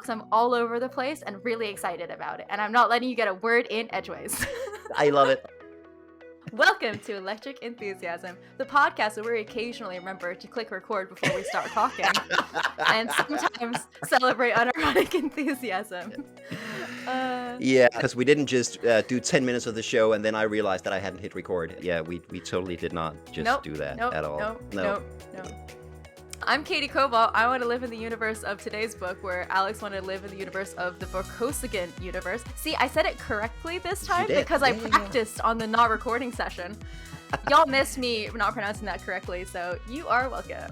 I'm all over the place and really excited about it. And I'm not letting you get a word in edgeways. I love it. Welcome to Electric Enthusiasm, the podcast where we occasionally remember to click record before we start talking and sometimes celebrate unironic enthusiasm. Yeah, because we didn't just do 10 minutes of the show and then I realized that I hadn't hit record. Yeah, we totally did not just do that at all. No. I'm Katie Cobalt. I want to live in the universe of today's book, where Alex wanted to live in the universe of the Vorkosigan universe. See, I said it correctly this time because I practiced on the not recording session. Y'all missed me not pronouncing that correctly, so you are welcome.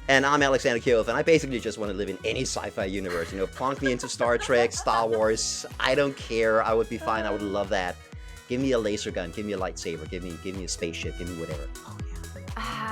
And I'm Alexander Kioth, and I basically just want to live in any sci-fi universe. You know, plonk me into Star Trek, Star Wars. I don't care. I would be fine. I would love that. Give me a laser gun. Give me a lightsaber. Give me a spaceship. Give me whatever. Oh, yeah.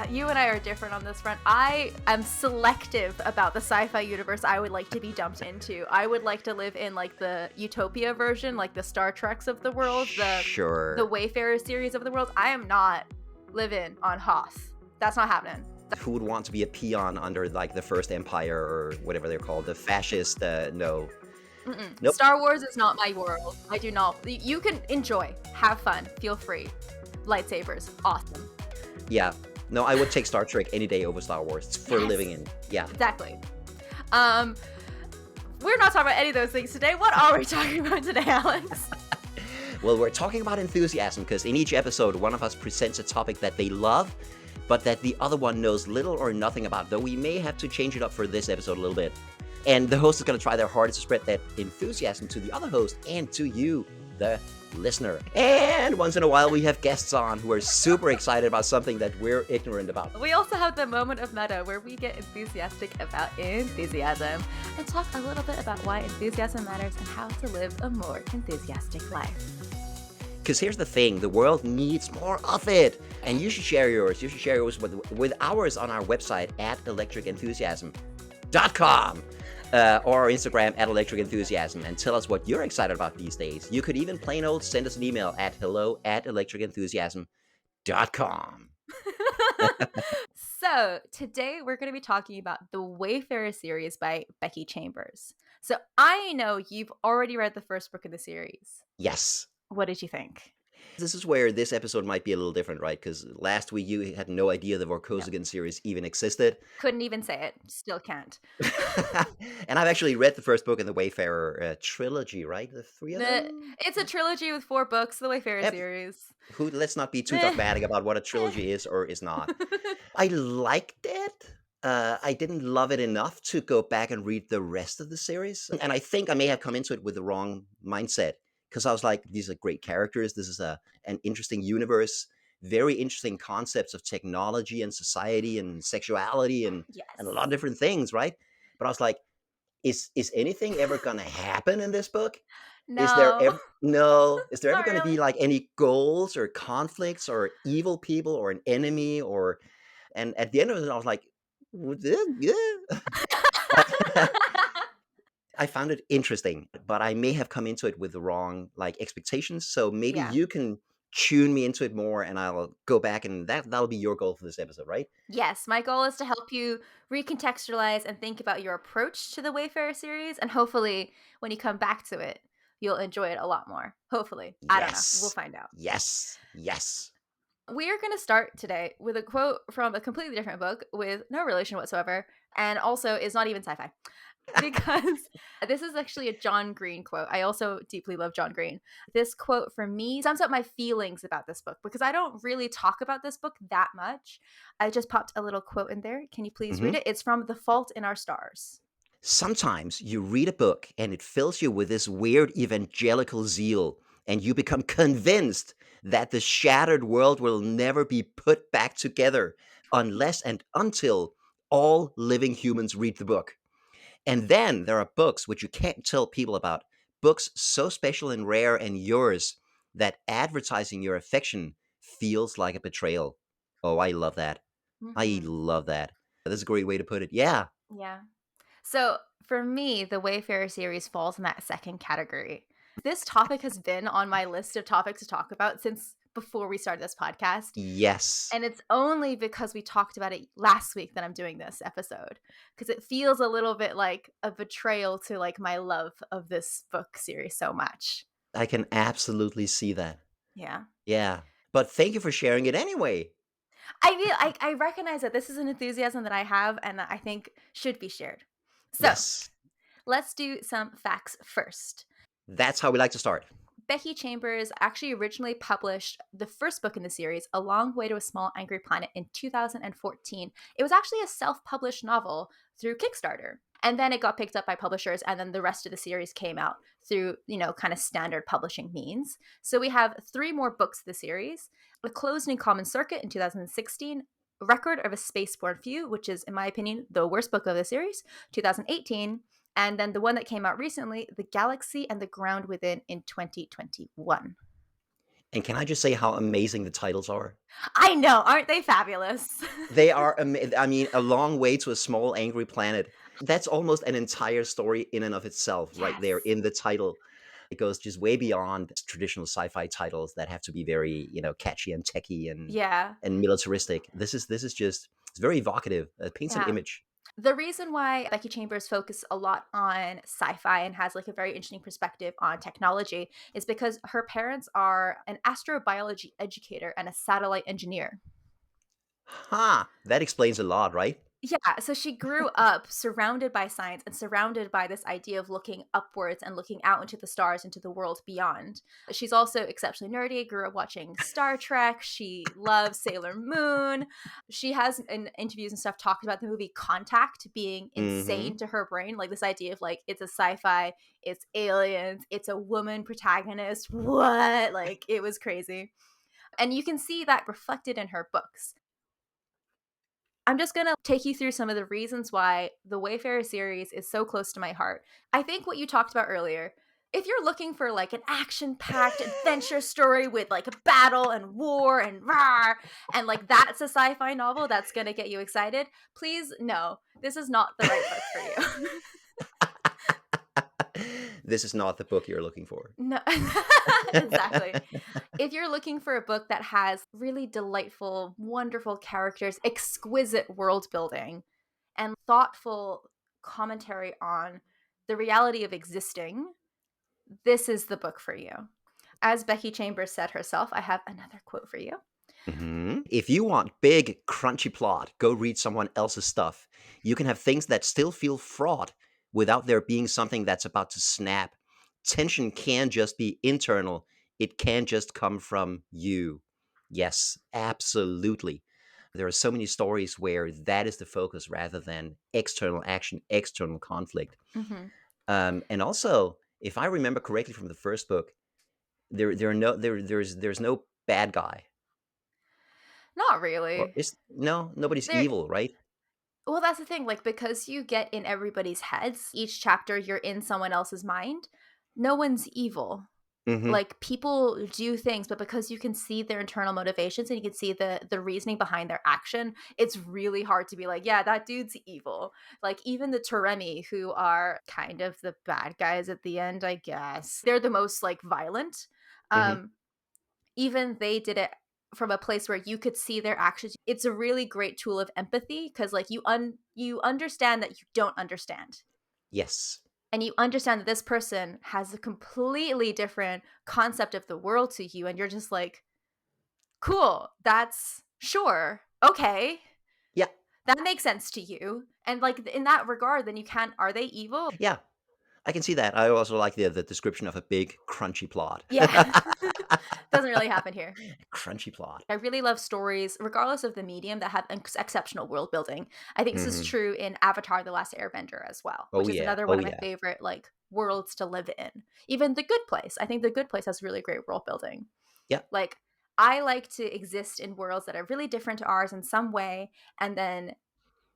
You and I are different on this front. I am selective about the sci-fi universe I would like to be dumped into. I would like to live in like the Utopia version, like the Star Treks of the world, the Wayfarer series of the world. I am not living on Hoth. That's not happening. Who would want to be a peon under like the First Empire or whatever they're called, the fascist? No. Nope. Star Wars is not my world. I do not. You can enjoy, have fun, feel free. Lightsabers, awesome. Yeah. No, I would take Star Trek any day over Star Wars. It's for living in. Yeah. Exactly. We're not talking about any of those things today. What are we talking about today, Alex? Well, we're talking about enthusiasm because in each episode, one of us presents a topic that they love, but that the other one knows little or nothing about, though we may have to change it up for this episode a little bit. And the host is going to try their hardest to spread that enthusiasm to the other host and to you, the listener. And once in a while, we have guests on who are super excited about something that we're ignorant about. We also have the moment of meta where we get enthusiastic about enthusiasm and talk a little bit about why enthusiasm matters and how to live a more enthusiastic life. Because here's the thing, the world needs more of it. And you should share yours. You should share yours with ours on our website at electricenthusiasm.com. Or our Instagram at Electric Enthusiasm, and tell us what you're excited about these days. You could even plain old send us an email at hello@electricenthusiasm.com. So today we're going to be talking about the Wayfarer Series by Becky Chambers. So I know you've already read the first book in the series. Yes. What did you think? This is where this episode might be a little different, right? Because last week you had no idea the Vorkosigan series even existed. Couldn't even say it. Still can't. And I've actually read the first book in the Wayfarer trilogy, right? The three of them? It's a trilogy with 4 books, the Wayfarer series. Let's not be too dogmatic about what a trilogy is or is not. I liked it. I didn't love it enough to go back and read the rest of the series. And I think I may have come into it with the wrong mindset. Because I was like, these are great characters. This is an interesting universe. Very interesting concepts of technology and society and sexuality and a lot of different things, right? But I was like, is anything ever going to happen in this book? No. Is there ever going to be like any goals or conflicts or evil people or an enemy and at the end of it, I was like, yeah. I found it interesting, but I may have come into it with the wrong expectations. So maybe you can tune me into it more and I'll go back and that'll be your goal for this episode, right? Yes, my goal is to help you recontextualize and think about your approach to the Wayfarer series, and hopefully when you come back to it, you'll enjoy it a lot more. Hopefully. Yes. I don't know. We'll find out. Yes. We are going to start today with a quote from a completely different book with no relation whatsoever, and also is not even sci-fi. Because this is actually a John Green quote. I also deeply love John Green. This quote for me sums up my feelings about this book because I don't really talk about this book that much. I just popped a little quote in there. Can you please read it? It's from The Fault in Our Stars. Sometimes you read a book and it fills you with this weird evangelical zeal and you become convinced that the shattered world will never be put back together unless and until all living humans read the book. And then there are books which you can't tell people about, books so special and rare and yours that advertising your affection feels like a betrayal. Oh, I love that. I love that. That's a great way to put it. Yeah. So for me, the Wayfarer series falls in that second category. This topic has been on my list of topics to talk about since before we started this podcast. Yes. And it's only because we talked about it last week that I'm doing this episode, because it feels a little bit like a betrayal to like my love of this book series so much. I can absolutely see that. Yeah. Yeah. But thank you for sharing it anyway. I recognize that this is an enthusiasm that I have and that I think should be shared. So Yes. let's do some facts first. That's how we like to start. Becky Chambers actually originally published the first book in the series, A Long Way to a Small Angry Planet, in 2014. It was actually a self-published novel through Kickstarter. And then it got picked up by publishers, and then the rest of the series came out through, kind of standard publishing means. So we have 3 more books of the series: A Closed and Common Circuit in 2016, Record of a Spaceborne Few, which is, in my opinion, the worst book of the series, 2018, and then the one that came out recently, The Galaxy and the Ground Within, in 2021. And can I just say how amazing the titles are? I know, aren't they fabulous? They are, I mean, A Long Way to a Small Angry Planet. That's almost an entire story in and of itself, right there Yes. in the title. It goes just way beyond traditional sci-fi titles that have to be very, catchy and techy Yeah. and militaristic. This is just, it's very evocative. It paints an Yeah. image. The reason why Becky Chambers focuses a lot on sci-fi and has like a very interesting perspective on technology is because her parents are an astrobiology educator and a satellite engineer. That explains a lot, right? Yeah, so she grew up surrounded by science and surrounded by this idea of looking upwards and looking out into the stars, into the world beyond. She's also exceptionally nerdy, grew up watching Star Trek. She loves Sailor Moon. She has, in interviews and stuff, talked about the movie Contact being Mm-hmm. insane to her brain. Like this idea of like, it's a sci-fi, it's aliens, it's a woman protagonist. What? Like, it was crazy. And you can see that reflected in her books. I'm just going to take you through some of the reasons why the Wayfarer series is so close to my heart. I think what you talked about earlier, if you're looking for like an action-packed adventure story with like a battle and war and rah, and like that's a sci-fi novel that's going to get you excited, please no, this is not the right book for you. This is not the book you're looking for. No, exactly. If you're looking for a book that has really delightful, wonderful characters, exquisite world building, and thoughtful commentary on the reality of existing, this is the book for you. As Becky Chambers said herself, I have another quote for you. If you want big, crunchy plot, go read someone else's stuff. You can have things that still feel fraught without there being something that's about to snap. Tension can just be internal. It can just come from you. Yes, absolutely. There are so many stories where that is the focus rather than external action, external conflict. Mm-hmm. And also, if I remember correctly from the first book, there's no bad guy. Not Or really. is no, nobody's There evil, right? Well, that's the thing, like because you get in everybody's heads, each chapter you're in someone else's mind, no one's evil. Mhm. Like people do things, but because you can see their internal motivations and you can see the reasoning behind their action, it's really hard to be like, yeah, that dude's evil. Like even the Toremi, who are kind of the bad guys at the end, I guess, they're the most like violent. Mhm. um Even they did it from a place where you could see their actions. It's a really great tool of empathy because like you understand that you don't understand, Yes. and you understand that this person has a completely different concept of the world to you, and you're just like, cool, that's sure, okay, Yeah. that makes sense to you. And like in that regard, then you can't, are they evil? Yeah. I can see that. I also like the description of a big crunchy plot. Yeah. Doesn't really happen here. Crunchy plot. I really love stories, regardless of the medium, that have exceptional world building. I think this is Mhm. true in Avatar: The Last Airbender as well, Oh, which is yeah. another Oh, one of my yeah. favorite like worlds to live in. Even The Good Place. I think The Good Place has really great world building. Yeah. Like I like to exist in worlds that are really different to ours in some way, and then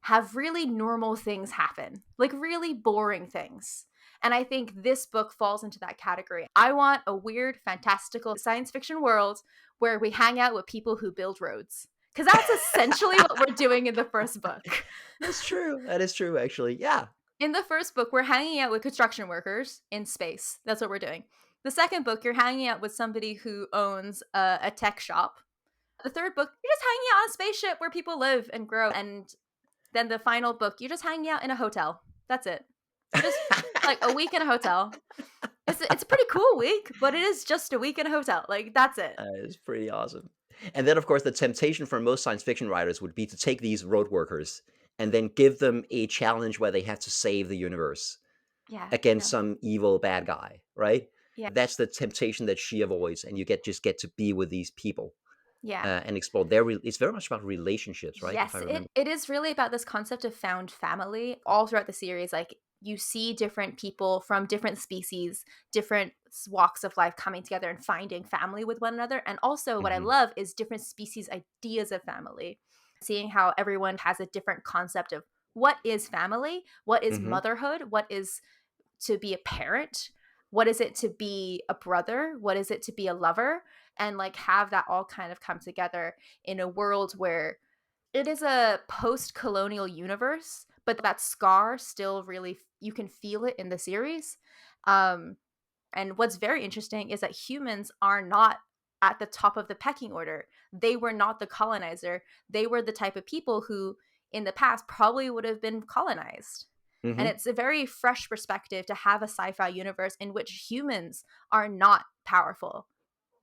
have really normal things happen, like really boring things. And I think this book falls into that category. I want a weird, fantastical science fiction world where we hang out with people who build roads. Because that's essentially what we're doing in the first book. That's true. That is true, actually. Yeah. In the first book, we're hanging out with construction workers in space. That's what we're doing. The second book, you're hanging out with somebody who owns a tech shop. The third book, you're just hanging out on a spaceship where people live and grow. And then the final book, you're just hanging out in a hotel. That's it. Just like a week in a hotel. It's a pretty cool week, but it is just a week in a hotel. Like, that's it. It's pretty awesome. And then, of course, the temptation for most science fiction writers would be to take these road workers and then give them a challenge where they have to save the universe Yeah, against no. some evil bad guy, right? Yeah. That's the temptation that she avoids, and you just get to be with these people Yeah. and explore their. It's very much about relationships, right? If I Yes, remember. it is really about this concept of found family all throughout the series. Like, you see different people from different species, different walks of life coming together and finding family with one another. And also, what I Hmm. love is different species ideas of family, seeing how everyone has a different concept of what is family, what is Hmm. motherhood, what is to be a parent, what is it to be a brother, what is it to be a lover, and like have that all kind of come together in a world where it is a post-colonial universe, but that scar still really you can feel it in the series. Um, and what's very interesting is that humans are not at the top of the pecking order. They were not the colonizer. They were the type of people who, in the past, probably would have been colonized. And Hmm. it's a very fresh perspective to have a sci-fi universe in which humans are not powerful.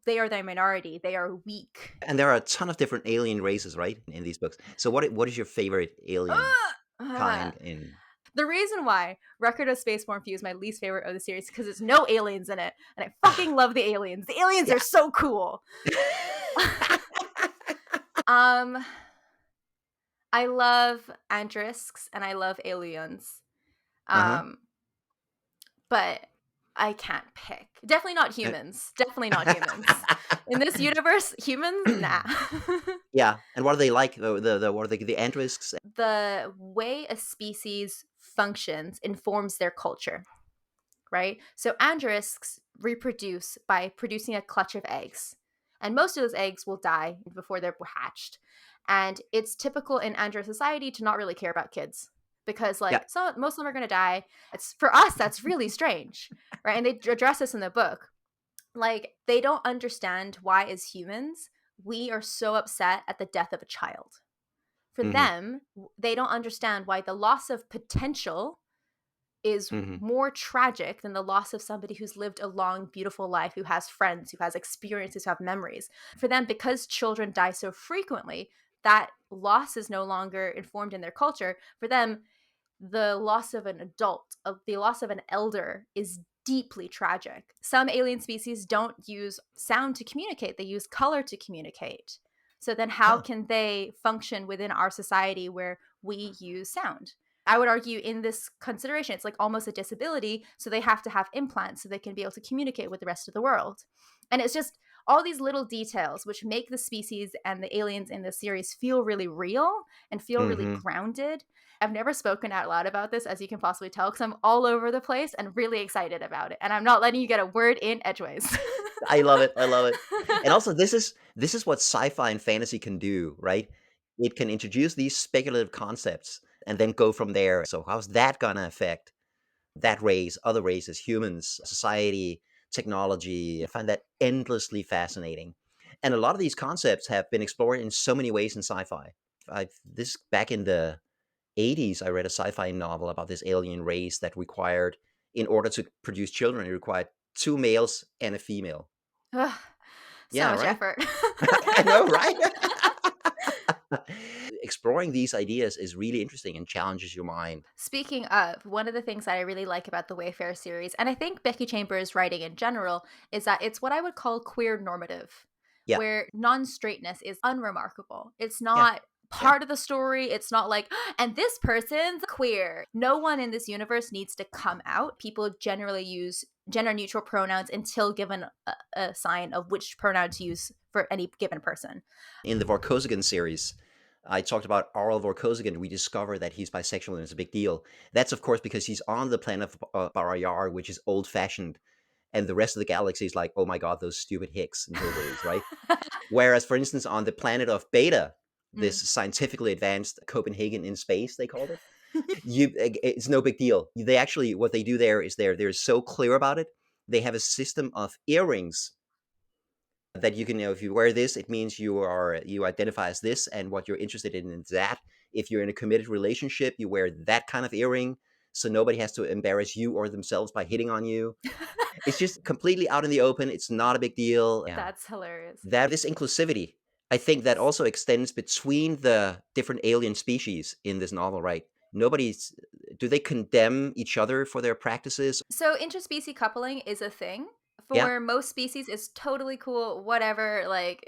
They are the minority. They are weak. And there are a ton of different alien races, right, in these books. So, what is your favorite alien Ah! kind in? The reason why Record of Spaceborne Few is my least favorite of the series because there's no aliens in it, and I fucking love the aliens. The aliens Yeah. are so cool. um, I love Andrisks and I love aliens. Uh-huh. Um, but I can't pick. Definitely not humans. Definitely not humans. In this universe, humans, nah. Yeah, and what are they like? The what are they? The Andrisks? The way a species functions informs their culture, right? So andrisks reproduce by producing a clutch of eggs. And most of those eggs will die before they're hatched. And it's typical in andro society to not really care about kids because Yeah. like most of them are going to die. It's for us that's really strange, right? And they address this in the book. Like they don't understand why as humans we are so upset at the death of a child. For Hmm. them, they don't understand why the loss of potential is Hmm. more tragic than the loss of somebody who's lived a long, beautiful life, who has friends, who has experiences, who have memories. For them, because children die so frequently, that loss is no longer informed in their culture. For them, the loss of an adult, the loss of an elder is deeply tragic. Some alien species don't use sound to communicate, they use color to communicate. So then, how Huh. can they function within our society where we use sound? I would argue in this consideration, it's like almost a disability. So they have to have implants so they can be able to communicate with the rest of the world. And it's just all these little details which make the species and the aliens in this series feel really real and feel really Hmm. grounded. I've never spoken out loud about this, as you can possibly tell, because I'm all over the place and really excited about it. And I'm not letting you get a word in edgeways. I love it. I love it. And also, this is what sci-fi and fantasy can do, right? It can introduce these speculative concepts and then go from there. So, how's that gonna affect that race, other races, humans, society, technology? I find that endlessly fascinating. And a lot of these concepts have been explored in so many ways in sci-fi. This back in the 80s, I read a sci-fi novel about this alien race that required, in order to produce children, it required two males and a female. Ugh, so Yeah, much right? effort. I know, right? Exploring these ideas is really interesting and challenges your mind. Speaking of, one of the things that I really like about the Wayfarer series, and I think Becky Chambers' writing in general, is that it's what I would call queer normative, Yeah, where non straightness is unremarkable. It's yeah, not yeah. part of the story. It's not like, and this person's queer. No one in this universe needs to come out. People generally use gender neutral pronouns until given a sign of which pronoun to use for any given person. In the Vorkosigan series, I talked about Aurel Vorkosigan. We discover that he's bisexual and it's a big deal. That's, of course, because he's on the planet of Barayar, which is old fashioned. And the rest of the galaxy is like, oh my God, those stupid hicks and hillbillies, right? Whereas, for instance, on the planet of Beta, this Mm. scientifically advanced Copenhagen in space, they called it, it's no big deal. They actually, what they do there is they're so clear about it They have a system of earrings that you can, if you wear this, it means you identify as this, and what you're interested in is that. If you're in a committed relationship, you wear that kind of earring, so nobody has to embarrass you or themselves by hitting on you. It's just completely out in the open. It's not a big deal. Yeah. That's hilarious. That is inclusivity. I think that also extends between the different alien species in this novel, right? Nobody's Do they condemn each other for their practices? So interspecies coupling is a thing. Yeah. For most species, it's totally cool, whatever, like,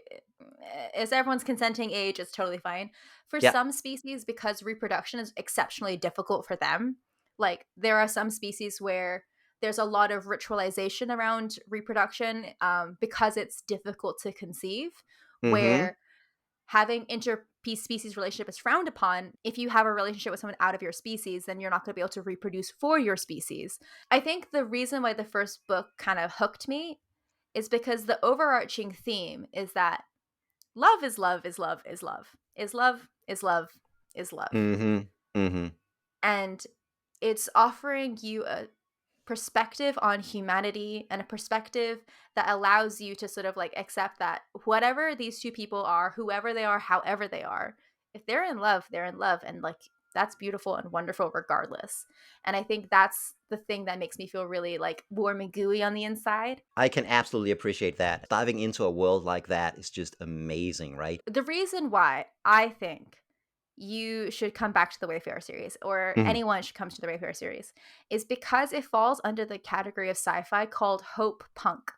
as everyone's consenting age, it's totally fine. For Yeah. some species, because reproduction is exceptionally difficult for them, like, there are some species where there's a lot of ritualization around reproduction, because it's difficult to conceive, Mhm. where having species relationship is frowned upon. If you have a relationship with someone out of your species, then you're not going to be able to reproduce for your species. I think the reason why the first book kind of hooked me is because the overarching theme is that love is love is love is love is love is love is love. Mhm. Mhm. And it's offering you a perspective on humanity and a perspective that allows you to sort of like accept that whatever these two people are, whoever they are, however they are, if they're in love, they're in love. And like, that's beautiful and wonderful regardless. And I think that's the thing that makes me feel really like warm and gooey on the inside. I can absolutely appreciate that. Diving into a world like that is just amazing, right? The reason why I think you should come back to the Wayfarer series, or Mhm. anyone should come to the Wayfarer series, is because it falls under the category of sci-fi called hope punk.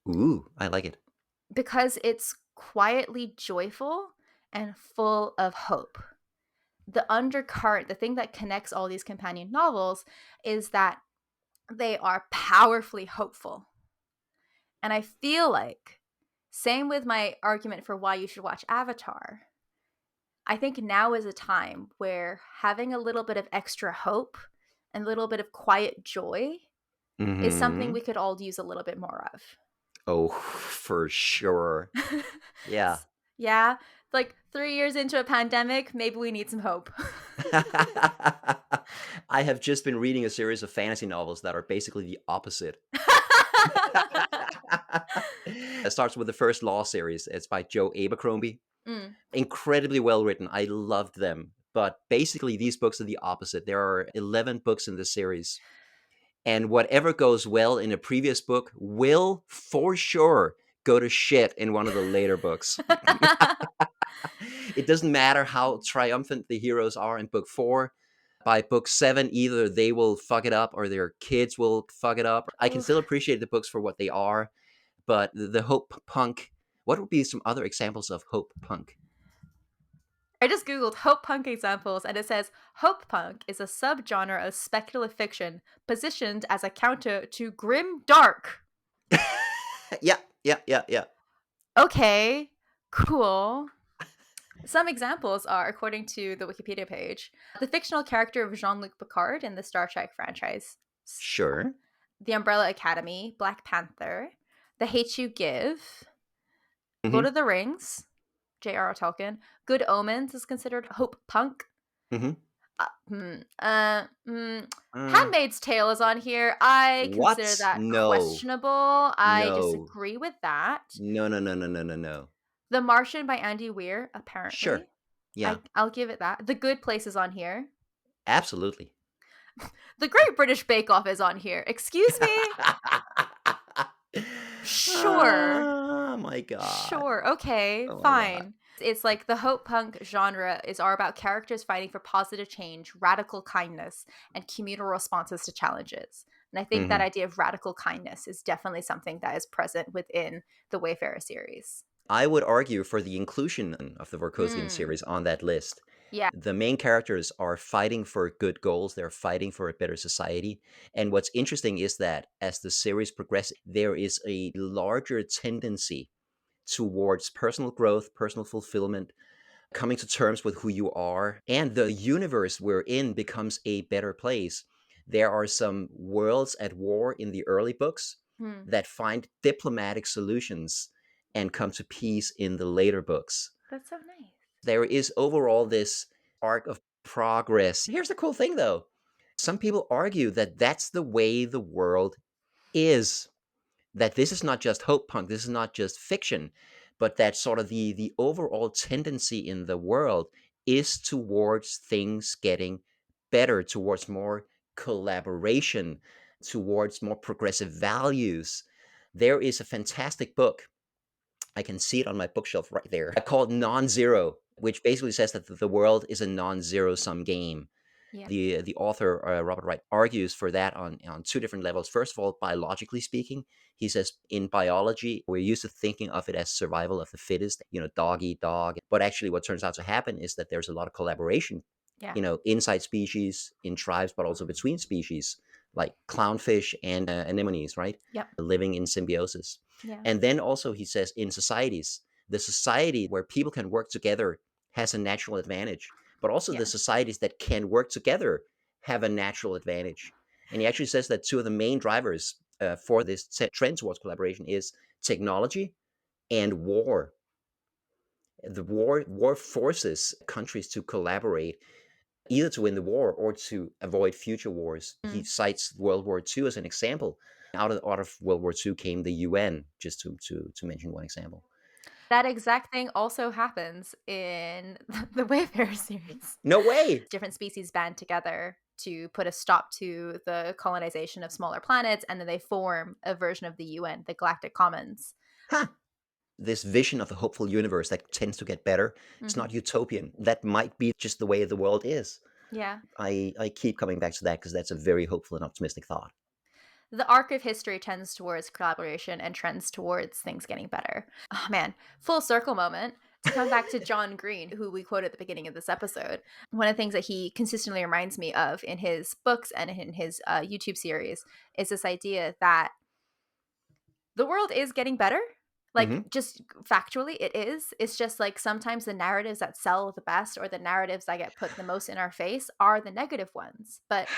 Ooh, I like it. Because it's quietly joyful and full of hope. The undercurrent, the thing that connects all these companion novels, is that they are powerfully hopeful. And I feel like, same with my argument for why you should watch Avatar, I think now is a time where having a little bit of extra hope and a little bit of quiet joy is something we Mhm. could all use a little bit more of. Oh, for sure. Yeah. Yeah, like 3 years into a pandemic, maybe we need some hope. I have just been reading a series of fantasy novels that are basically the opposite. It starts with the First Law series. It's by Joe Abercrombie. Mm. Incredibly well written. I loved them. But basically, these books are the opposite. There are 11 books in this series. And whatever goes well in a previous book will, for sure, go to shit in one of the later books. It doesn't matter how triumphant the heroes are in book 4. By book 7, either they will fuck it up or their kids will fuck it up. I can Oof. still appreciate the books for what they are, but the hope punk, what would be some other examples of hope punk? I just googled hope punk examples and it says hope punk is a subgenre of speculative fiction positioned as a counter to grim dark. Yeah, yeah, yeah, yeah. Okay, cool. Some examples are, according to the Wikipedia page, the fictional character of Jean-Luc Picard in the Star Trek franchise, Sure. The Umbrella Academy, Black Panther, The Hate You Give, Lord Mhm, of the Rings, J.R.R. Tolkien, Good Omens is considered hope punk. mhm. Uh, hmm, uh, mm, Uh, Handmaid's Tale is on here. I consider what? that No. questionable. I No. disagree with that. No, no, no, no, no, no, no. The Martian by Andy Weir, Sure. apparently. Yeah, I'll give it that. The Good Place is on here. absolutely. The Great British Bake Off is on here. Excuse me? Sure. Oh my god. Sure. Okay. Oh my god. Fine. It's like the hope punk genre is all about characters fighting for positive change, radical kindness, and communal responses to challenges. And I think that Mhm. idea of radical kindness is definitely something that is present within the Wayfarer series. I would argue for the inclusion of the Vorkosian Mm. series on that list. Yeah. The main characters are fighting for good goals, they're fighting for a better society, and what's interesting is that as the series progresses, there is a larger tendency towards personal growth, personal fulfillment, coming to terms with who you are, and the universe we're in becomes a better place. There are some worlds at war in the early books Hmm. that find diplomatic solutions and come to peace in the later books. That's so nice. There is overall this arc of progress. Here's the cool thing though. Some people argue that that's the way the world is that this is not just hope punk, this is not just fiction, but that sort of the overall tendency in the world is towards things getting better, towards more collaboration, towards more progressive values. There is a fantastic book, I can see it on my bookshelf right there, called Non-Zero, which basically says that the world is a non-zero sum game. Yeah. The author, Robert Wright, argues for that on two different levels. First of all, biologically speaking, he says in biology, we're used to thinking of it as survival of the fittest, dog eat dog. But actually, what turns out to happen is that there's a lot of collaboration, Yeah. inside species, in tribes, but also between species, like clownfish and anemones, right? Yep. Living in symbiosis. Yeah. And then also, he says, in societies, the society where people can work together has a natural advantage, but also the Yeah. societies that can work together have a natural advantage. And he actually says that two of the main drivers for this trend towards collaboration is technology and war. The war forces countries to collaborate, either to win the war or to avoid future wars. He Mm. cites World War II as an example. Out of World War II came the UN, just to mention one example. That exact thing also happens in the Wayfarer series. No way! Different species band together to put a stop to the colonization of smaller planets, and then they form a version of the UN, the Galactic Commons. Huh. This vision of a hopeful universe that tends to get better, it's Hmm. not utopian. That might be just the way the world is. Yeah. I keep coming back to that because that's a very hopeful and optimistic thought. The arc of history tends towards collaboration and trends towards things getting better. Oh man, full circle moment. To come back to John Green, who we quoted at the beginning of this episode, one of the things that he consistently reminds me of in his books and in his YouTube series is this idea that the world is getting better. Like, Hmm. just factually, it is. It's just like sometimes the narratives that sell the best or the narratives that get put the most in our face are the negative ones. But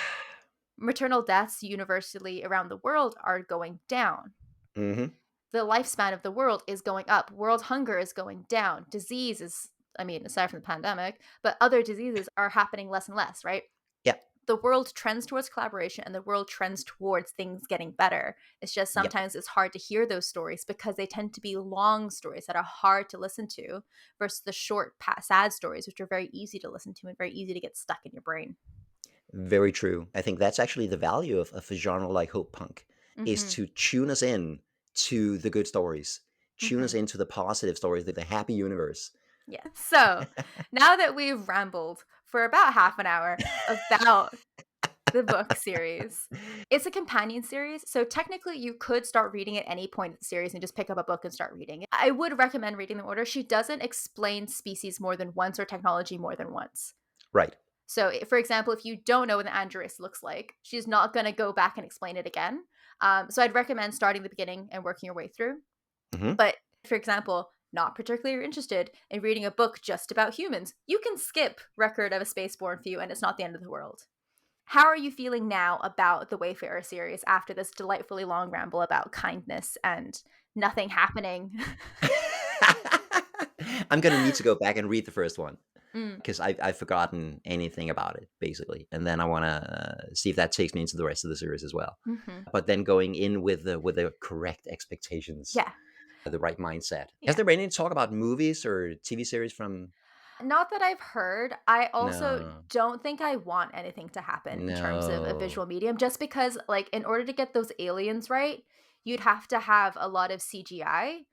maternal deaths universally around the world are going down. Hmm. The lifespan of the world is going up. World hunger is going down. Disease is, I mean, aside from the pandemic, but other diseases are happening less and less, right? Yeah. The world trends towards collaboration and the world trends towards things getting better. It's just Yep. sometimes it's hard to hear those stories because they tend to be long stories that are hard to listen to versus the short, sad stories, which are very easy to listen to and very easy to get stuck in your brain. Very true. I think that's actually the value of a genre like Hope Punk, is Mm-hmm. to tune us in to the good stories, tune us Mm-hmm. into the positive stories, the happy universe. Yeah. So now that we've rambled for about half an hour about the book series, it's a companion series. So technically, you could start reading at any point in the series and just pick up a book and start reading it. I would recommend reading the order. She doesn't explain species more than once or technology more than once. Right. So, for example, if you don't know what the Android looks like, she's not going to go back and explain it again. So, I'd recommend starting the beginning and working your way through. Hmm. But, for example, not particularly interested in reading a book just about humans, you can skip Record of a Spaceborne Few and it's not the end of the world. How are you feeling now about the Wayfarer series after this delightfully long ramble about kindness and nothing happening? I'm going to need to go back and read the first one Mm, because I've forgotten anything about it, basically. And then I want to see if that takes me into the rest of the series as well. hmm. But then going in with the correct expectations, Yeah, the right mindset. Has yeah. there been any talk about movies or TV series from? Not that I've heard. I also No, don't think I want anything to happen in terms of a no. visual medium, just because, like, in order to get those aliens right, you'd have to have a lot of CGI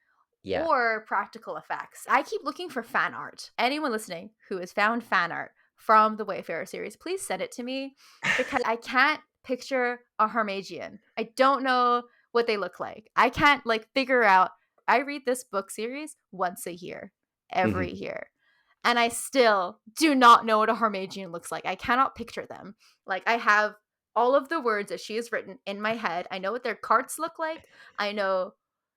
Yeah. or practical effects. I keep looking for fan art. Anyone listening who has found fan art from the Wayfarer series, please send it to me because I can't picture a Harmagian. I don't know what they look like. I can't like figure out. I read this book series once a year, every Hmm. year. And I still do not know what a Harmagian looks like. I cannot picture them. Like I have all of the words that she has written in my head. I know what their carts look like. I know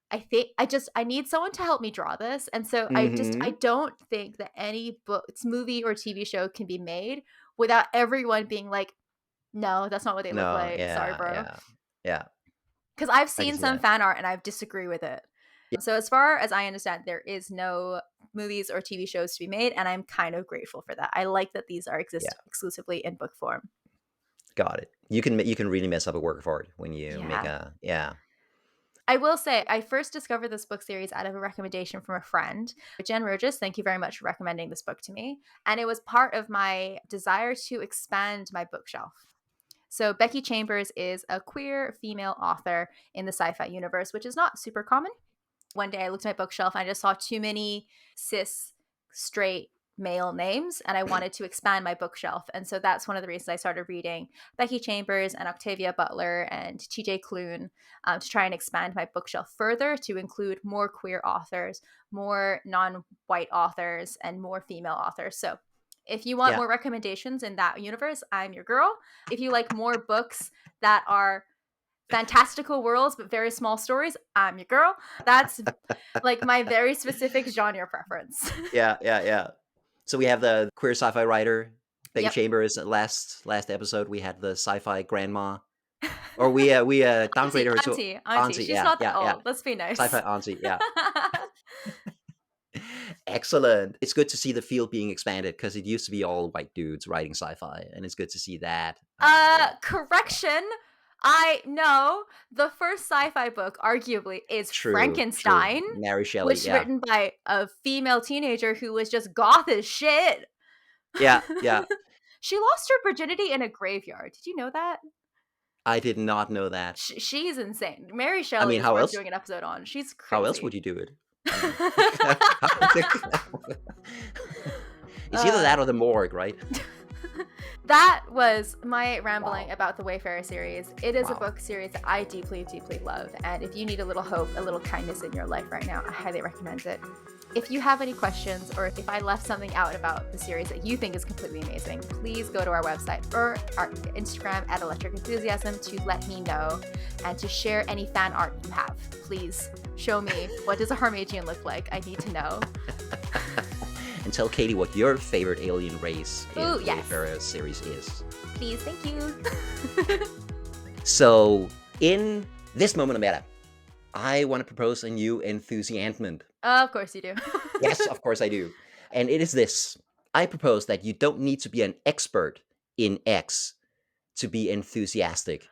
I need someone to help me draw this. And so I Hmm. don't think that any books, movie or TV show can be made without everyone being like, no, that's not what they look No. like. Sorry, Yeah. bro. Yeah. Yeah. Because I've I can seen see some that. fan art and I disagree with it. So as far as I understand, there is no movies or TV shows to be made, and I'm kind of grateful for that. I like that these are Yeah. exist exclusively in book form. Got it. You can really mess up a work of art when you make Yeah. a yeah. I will say, I first discovered this book series out of a recommendation from a friend. Jen Rogers, thank you very much for recommending this book to me. And it was part of my desire to expand my bookshelf. So, Becky Chambers is a queer female author in the sci-fi universe, which is not super common. One day I looked at my bookshelf and I just saw too many cis, straight male names, and I wanted to expand my bookshelf. And so that's one of the reasons I started reading Becky Chambers and Octavia Butler and TJ Klune, to try and expand my bookshelf further to include more queer authors, more non-white authors, and more female authors. So if you want Yeah. more recommendations in that universe, I'm your girl. If you like more books that are fantastical worlds but very small stories, I'm your girl. That's like my very specific genre preference. Yeah, yeah, yeah. So we have the queer sci-fi writer, Becky Yep. Chambers. Last episode, we had the sci-fi grandma, or we Auntie, downgraded her to auntie. auntie. She's Yeah, not that yeah, yeah. old. Let's be Sci-fi nice. auntie. Yeah. Excellent. It's good to see the field being expanded because it used to be all white dudes writing sci-fi, and it's good to see that. Yeah. Correction. I know the first sci-fi book, arguably, is True, true. Frankenstein, Mary Shelley. which Yeah, written by a female teenager who was just goth as shit. yeah, yeah. She lost her virginity in a graveyard. Did you know that? I did not know that. She's insane. Mary I Shelley mean, is how worth else? doing an episode on. She's How else would crazy. you do it? I mean, it's either uh, that or the morgue, right? that was my rambling Wow. about the Wayfarer series. It is a Wow. book series that I deeply, deeply love. And if you need a little hope, a little kindness in your life right now, I highly recommend it. If you have any questions, or if I left something out about the series that you think is completely amazing, please go to our website or our Instagram at Electric Enthusiasm to let me know and to share any fan art you have. Please show me, what does a Harmagian look like? I need to know. And tell Katie what your favorite alien race in Ooh, the yes. Wayfarer series is. Please, thank you. So, in this moment of meta, I want to propose a new enthusiandment. Of course you do. Yes, of course I do. And it is this. I propose that you don't need to be an expert in X to be enthusiastic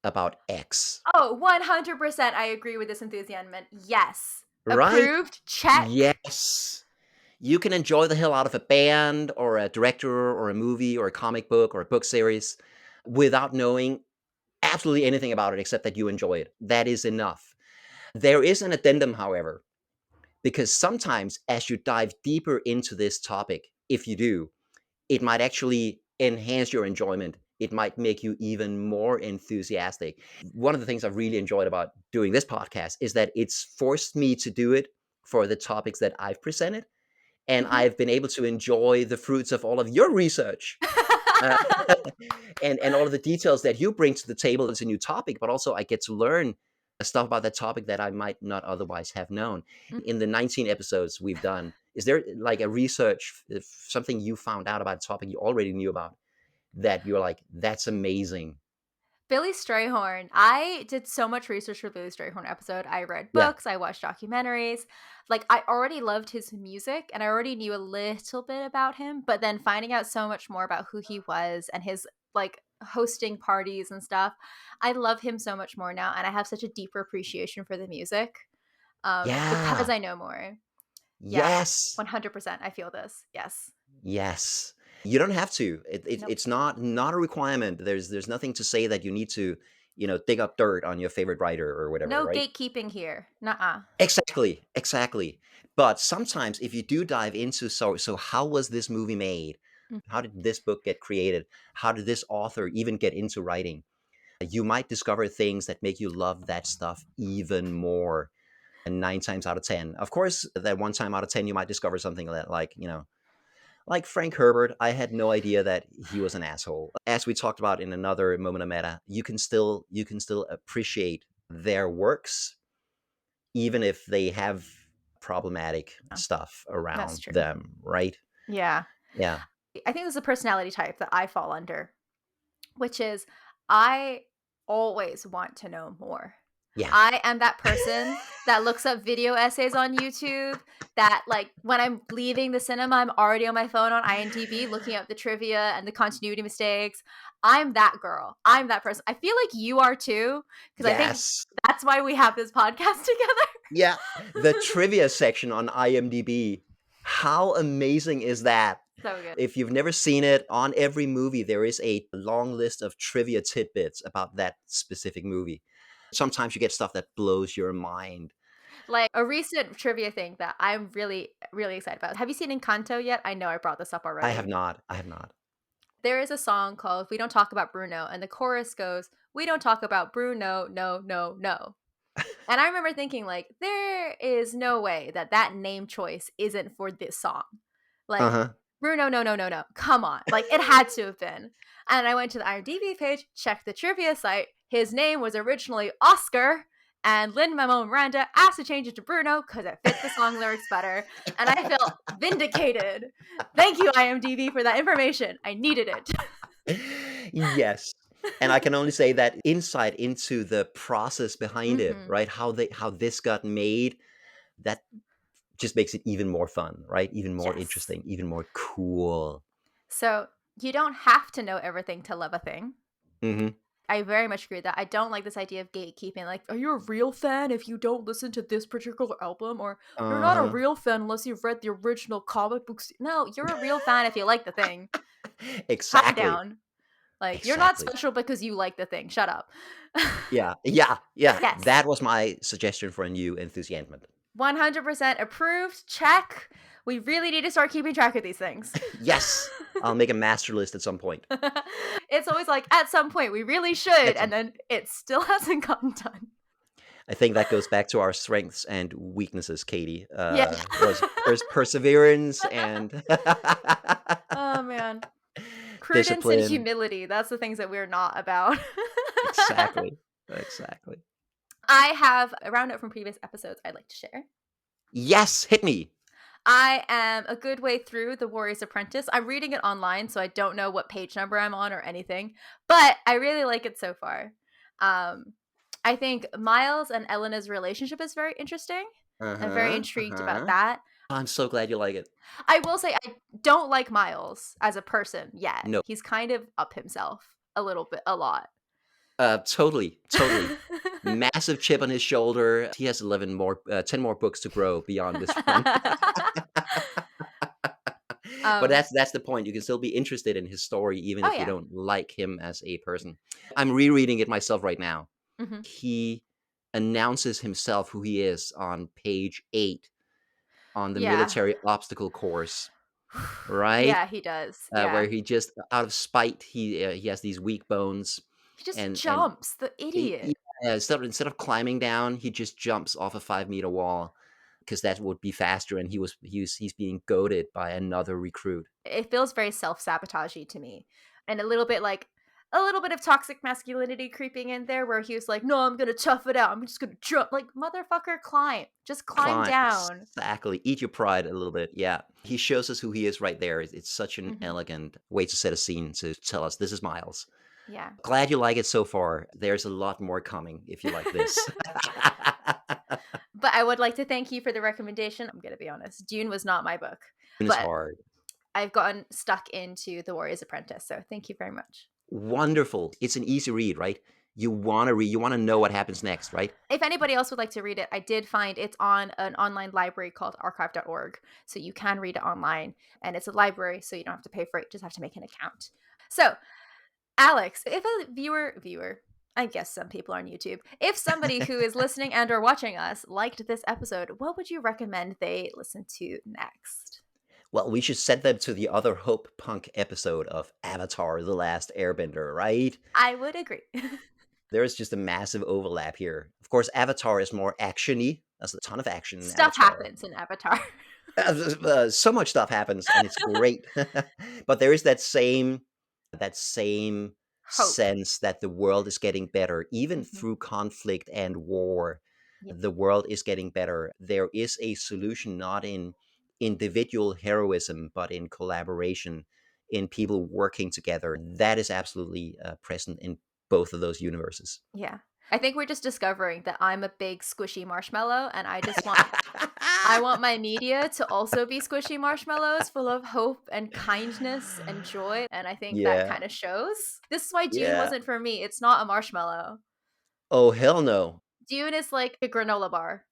about X. Oh, 100% I agree with this enthusiasm. Yes. Right? Approved. Check. Yes. You can enjoy the hell out of a band or a director or a movie or a comic book or a book series without knowing absolutely anything about it except that you enjoy it. That is enough. There is an addendum, however, because sometimes as you dive deeper into this topic, if you do, it might actually enhance your enjoyment. It might make you even more enthusiastic. One of the things I've really enjoyed about doing this podcast is that it's forced me to do it for the topics that I've presented. And Mhm. I've been able to enjoy the fruits of all of your research. Uh, and all of the details that you bring to the table. It's a new topic, but also I get to learn stuff about that topic that I might not otherwise have known. In the 19 episodes we've done, is there like a research, if something you found out about a topic you already knew about that you're like, that's amazing? Billy Strayhorn. I did so much research for Billy Strayhorn episode. I read Yeah. books, I watched documentaries. Like, I already loved his music and I already knew a little bit about him, but then finding out so much more about who he was and his like hosting parties and stuff, I love him so much more now, and I have such a deeper appreciation for the music, because Yeah. I know more. Yeah, Yes. 100%. I feel this. Yes. Yes. You don't have to. Nope. It's not a requirement. There's nothing to say that you need to, dig up dirt on your favorite writer or whatever, No right? gatekeeping here. Nuh-uh. Exactly, exactly. But sometimes if you do dive into so how was this movie made? Mm. How did this book get created? How did this author even get into writing? You might discover things that make you love that stuff even more. And 9 times out of 10. Of course, that one time out of 10 you might discover something that like Frank Herbert, I had no idea that he was an asshole. As we talked about in another moment of meta, you can still appreciate their works even if they have problematic Yeah, stuff that's around true. them, right? Yeah. Yeah. I think there's a personality type that I fall under, which is I always want to know more. Yeah. I am that person that looks up video essays on YouTube, that like when I'm leaving the cinema, I'm already on my phone on IMDb looking up the trivia and the continuity mistakes. I'm that girl. I'm that person. I feel like you are too, because I think Yes. that's why we have this podcast together. Yeah. The trivia section on IMDb. How amazing is that? So good. If you've never seen it, on every movie there is a long list of trivia tidbits about that specific movie. Sometimes you get stuff that blows your mind. Like a recent trivia thing that I'm really, really excited about. Have you seen Encanto yet? I know I brought this up I have already. not. I have not. There is a song called We Don't Talk About Bruno, and the chorus goes, We don't talk about Bruno, no, no, no. And I remember thinking, like, there is no way that that name choice isn't for this song. Like, Uh-huh. Bruno, no, no, no, no. Come on. Like, it had to have been. And I went to the IMDb page, checked the trivia site. His name was originally Oscar, and Lin-Manuel Miranda asked to change it to Bruno because it fit the song lyrics better. And I felt vindicated. Thank you, IMDb, for that information. I needed it. Yes. And I can only say that insight into the process behind it, Hmm. right? How this got made, that just makes it even more fun, right? Even more Yes. interesting, even more cool. So you don't have to know everything to love a thing. Mhm. I very much agree with that. I don't like this idea of gatekeeping. Like, are you a real fan if you don't listen to this particular album? Or you're not a Uh-huh. real fan unless you've read the original comic books. No, you're a real fan if you like the thing. Calm Exactly. down. Like, you're not Exactly. special because you like the thing. Shut up. Yeah. Yeah. Yeah. Yes. That was my suggestion for a new enthusiasm. 100% approved. Check. We really need to start keeping track of these things. Yes. I'll make a master list at some point. It's always like, at some point, we really should. At And some then it still hasn't gotten done. I think that goes back to our strengths and weaknesses, Katie. Yeah. Was perseverance and Oh, man. Prudence and discipline. humility. That's the things that we're not about. Exactly. Exactly. I have a roundup from previous episodes I'd like to share. Yes, hit me. I am a good way through The Warrior's Apprentice. I'm reading it online, so I don't know what page number I'm on or anything, but I really like it so far. Um, I think Miles and Elena's relationship is very interesting. I'm very Uh-huh. intrigued about Uh-huh. that. I'm so glad you like it. I will say I don't like Miles as a person yet. No. He's kind of up himself a little bit, a lot. Totally. Totally. Massive chip on his shoulder. He has 10 more books to grow beyond this one. But um, that's the point. You can still be interested in his story even oh if you yeah. don't like him as a person. I'm rereading it myself right now. Hmm. He announces himself who he is on page 8 on the Yeah. military obstacle course, right? Yeah, he does. Where Yeah. he just out of spite, he has these weak bones He just and jumps, the yeah, idiot. instead of climbing down, he just jumps off a 5-meter wall because that would be faster, and he's being goaded by another recruit. It feels very self-sabotagey to me. And a little bit of toxic masculinity creeping in there where he was like, "No, I'm going to tough it out. I'm just going to jump." Like, motherfucker, climb. Just climb Climb, down. exactly. Eat your pride a little bit. Yeah, he shows us who he is right there. It's such an Hmm. elegant way to set a scene to tell us this is Miles. Yeah. Glad you like it so far. There's a lot more coming if you like this. But I would like to thank you for the recommendation. I'm going to be honest. Dune was not my book, It's but hard. I've gotten stuck into The Warrior's Apprentice. So thank you very much. Wonderful. It's an easy read, right? You want to read. You want to know what happens next, right? If anybody else would like to read it, I did find it's on an online library called archive.org. So you can read it online. And it's a library, so you don't have to pay for it. You just have to make an account. So, Alex, if a viewer, I guess some people are on YouTube, if somebody who is listening and or watching us liked this episode, what would you recommend they listen to next? Well, we should send them to the other Hope Punk episode of Avatar: The Last Airbender, right? I would agree. There's just a massive overlap here. Of course, Avatar is more actiony. There's a ton of action in Stuff Avatar. happens in Avatar. So much stuff happens, and it's great. But there is that same Hope. sense that the world is getting better, even Hmm. through conflict and war. Yeah. The world is getting better. There is a solution, not in individual heroism, but in collaboration, in people working together. That is absolutely present in both of those universes. Yeah. I think we're just discovering that I'm a big squishy marshmallow and I just want I want my media to also be squishy marshmallows full of hope and kindness and joy, and I think that Yeah, kind of shows. This is why Dune yeah. wasn't for me. It's not a marshmallow. Oh, hell no. Dune is like a granola bar.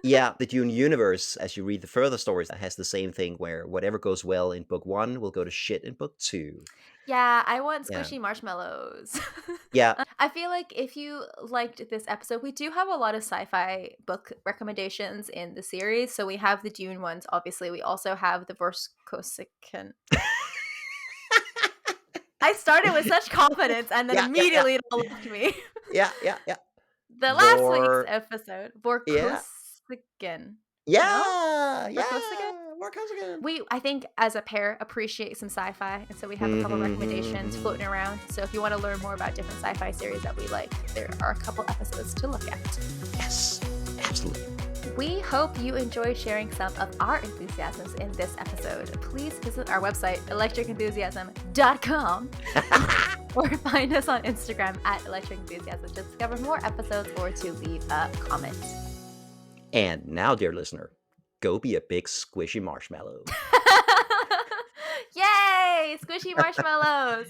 Yeah, the Dune universe, as you read the further stories, has the same thing where whatever goes well in book 1 will go to shit in book 2. Yeah, I want Yeah. squishy marshmallows. Yeah. I feel like if you liked this episode, we do have a lot of sci-fi book recommendations in the series. So we have the Dune ones, obviously. We also have the Vorskosikan. I started with such confidence and then Yeah, yeah, yeah. immediately it all left me. Yeah, yeah, yeah. The last week's Vor episode, yeah. Vorkosigan. No? Yeah, Vorkosigan? yeah, more comes again. We, I think, as a pair, appreciate some sci-fi, and so we have a couple Mhm, mhm, recommendations mhm. floating around. So if you want to learn more about different sci-fi series that we like, there are a couple episodes to look at. Yes, absolutely. We hope you enjoyed sharing some of our enthusiasms in this episode. Please visit our website, electricenthusiasm.com, or find us on Instagram at Electric Enthusiasm to discover more episodes or to leave a comment. And now, dear listener, go be a big squishy marshmallow. Yay! Squishy marshmallows!